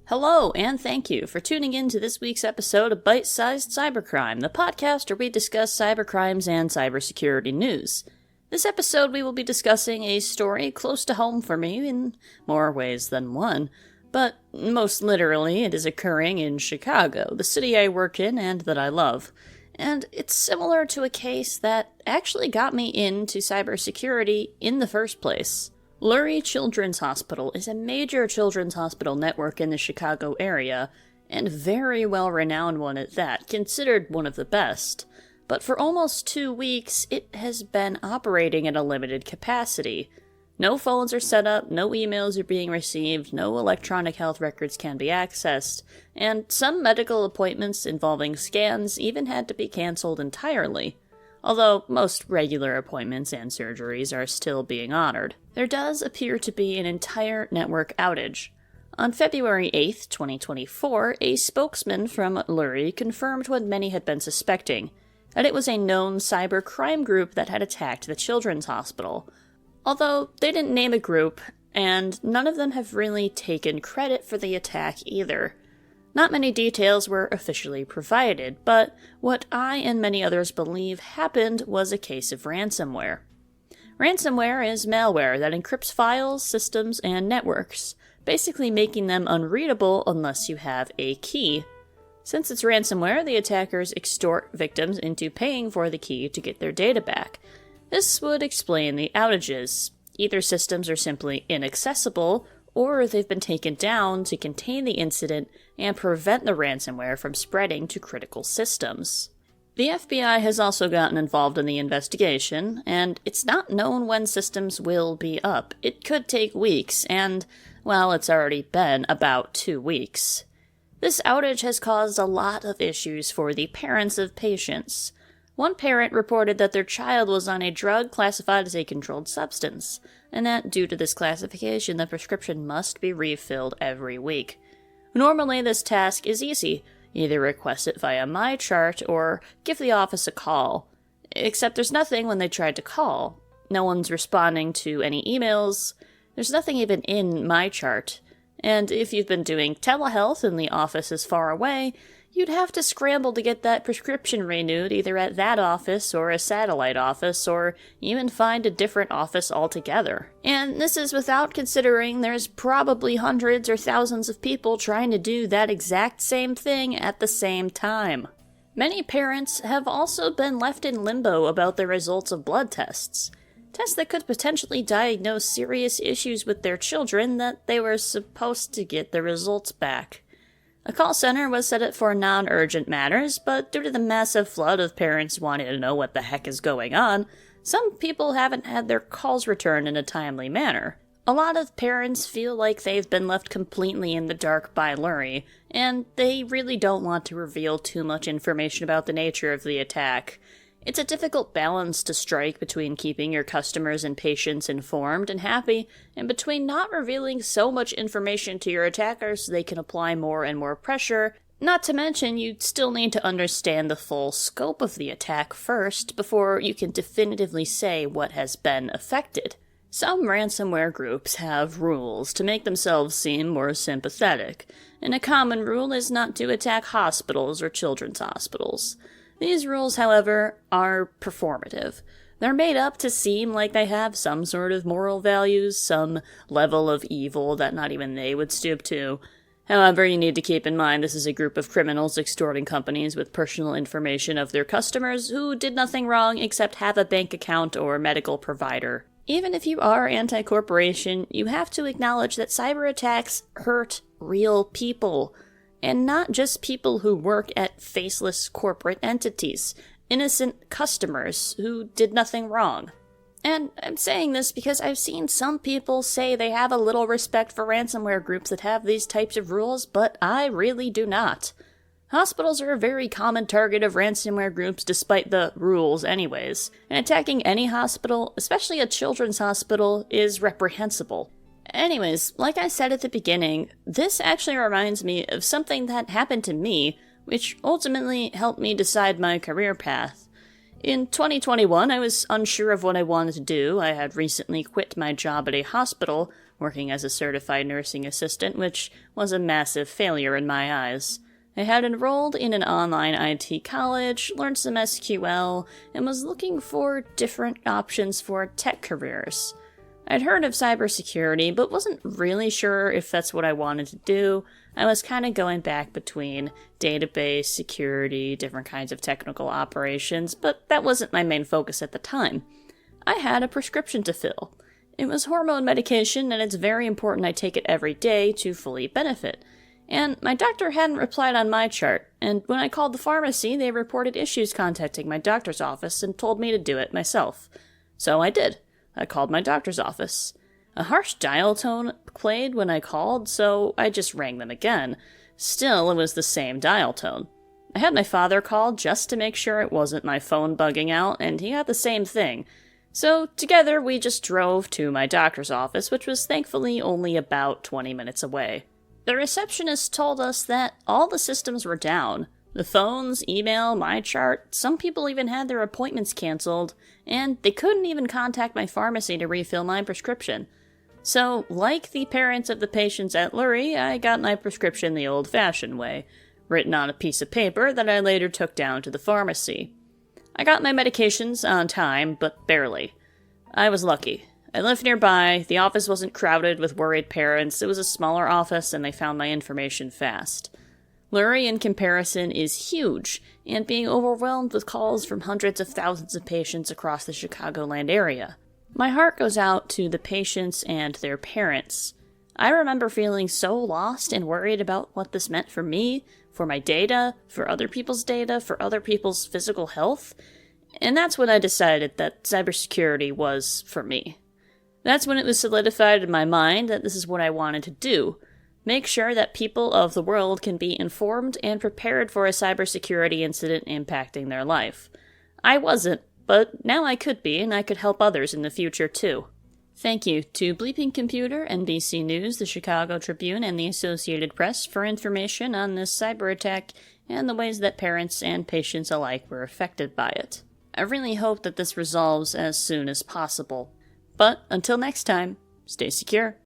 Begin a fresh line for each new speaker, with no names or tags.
Hello, and thank you for tuning in to this week's episode of Bite-Sized Cybercrime, the podcast where we discuss cybercrimes and cybersecurity news. This episode we will be discussing a story close to home for me in more ways than one, but most literally it is occurring in Chicago, the city I work in and that I love. And it's similar to a case that actually got me into cybersecurity in the first place. Lurie Children's Hospital is a major children's hospital network in the Chicago area, and very well-renowned one at that, considered one of the best. But for almost 2 weeks, it has been operating at a limited capacity. No phones are set up, no emails are being received, no electronic health records can be accessed, and some medical appointments involving scans even had to be cancelled entirely. Although most regular appointments and surgeries are still being honored. There does appear to be an entire network outage. On February 8th, 2024, a spokesman from Lurie confirmed what many had been suspecting, that it was a known cyber crime group that had attacked the children's hospital. Although they didn't name a group, and none of them have really taken credit for the attack either. Not many details were officially provided, but what I and many others believe happened was a case of ransomware. Ransomware is malware that encrypts files, systems, and networks, basically making them unreadable unless you have a key. Since it's ransomware, the attackers extort victims into paying for the key to get their data back. This would explain the outages. Either systems are simply inaccessible, or they've been taken down to contain the incident and prevent the ransomware from spreading to critical systems. The FBI has also gotten involved in the investigation, and it's not known when systems will be up. It could take weeks, and, well, it's already been about 2 weeks. This outage has caused a lot of issues for the parents of patients. One parent reported that their child was on a drug classified as a controlled substance, and that due to this classification, the prescription must be refilled every week. Normally, this task is easy. Either request it via MyChart or give the office a call. Except there's nothing when they tried to call. No one's responding to any emails. There's nothing even in MyChart. And if you've been doing telehealth and the office is far away, you'd have to scramble to get that prescription renewed either at that office or a satellite office, or even find a different office altogether. And this is without considering there's probably hundreds or thousands of people trying to do that exact same thing at the same time. Many parents have also been left in limbo about the results of blood tests. Tests that could potentially diagnose serious issues with their children that they were supposed to get the results back. A call center was set up for non-urgent matters, but due to the massive flood of parents wanting to know what the heck is going on, some people haven't had their calls returned in a timely manner. A lot of parents feel like they've been left completely in the dark by Lurie, and they really don't want to reveal too much information about the nature of the attack. It's a difficult balance to strike between keeping your customers and patients informed and happy, and between not revealing so much information to your attackers so they can apply more and more pressure. Not to mention, you still need to understand the full scope of the attack first before you can definitively say what has been affected. Some ransomware groups have rules to make themselves seem more sympathetic, and a common rule is not to attack hospitals or children's hospitals. These rules, however, are performative. They're made up to seem like they have some sort of moral values, some level of evil that not even they would stoop to. However, you need to keep in mind this is a group of criminals extorting companies with personal information of their customers who did nothing wrong except have a bank account or medical provider. Even if you are anti-corporation, you have to acknowledge that cyber attacks hurt real people. And not just people who work at faceless corporate entities, innocent customers who did nothing wrong. And I'm saying this because I've seen some people say they have a little respect for ransomware groups that have these types of rules, but I really do not. Hospitals are a very common target of ransomware groups despite the rules anyways, and attacking any hospital, especially a children's hospital, is reprehensible. Anyways, like I said at the beginning, this actually reminds me of something that happened to me, which ultimately helped me decide my career path. In 2021, I was unsure of what I wanted to do. I had recently quit my job at a hospital, working as a certified nursing assistant, which was a massive failure in my eyes. I had enrolled in an online IT college, learned some SQL, and was looking for different options for tech careers. I'd heard of cybersecurity, but wasn't really sure if that's what I wanted to do. I was kind of going back between database, security, different kinds of technical operations, but that wasn't my main focus at the time. I had a prescription to fill. It was hormone medication, and it's very important I take it every day to fully benefit. And my doctor hadn't replied on my chart, and when I called the pharmacy, they reported issues contacting my doctor's office and told me to do it myself. So I did. I called my doctor's office. A harsh dial tone played when I called, so I just rang them again. Still, it was the same dial tone. I had my father call just to make sure it wasn't my phone bugging out, and he got the same thing. So together, we just drove to my doctor's office, which was thankfully only about 20 minutes away. The receptionist told us that all the systems were down. The phones, email, my chart, some people even had their appointments canceled, and they couldn't even contact my pharmacy to refill my prescription. So, like the parents of the patients at Lurie, I got my prescription the old-fashioned way, written on a piece of paper that I later took down to the pharmacy. I got my medications on time, but barely. I was lucky. I lived nearby, the office wasn't crowded with worried parents, it was a smaller office, and they found my information fast. Lurie, in comparison, is huge, and being overwhelmed with calls from hundreds of thousands of patients across the Chicagoland area. My heart goes out to the patients and their parents. I remember feeling so lost and worried about what this meant for me, for my data, for other people's physical health, and that's when I decided that cybersecurity was for me. That's when it was solidified in my mind that this is what I wanted to do. Make sure that people of the world can be informed and prepared for a cybersecurity incident impacting their life. I wasn't, but now I could be, and I could help others in the future too. Thank you to Bleeping Computer, NBC News, the Chicago Tribune, and the Associated Press for information on this cyber attack and the ways that parents and patients alike were affected by it. I really hope that this resolves as soon as possible. But until next time, stay secure.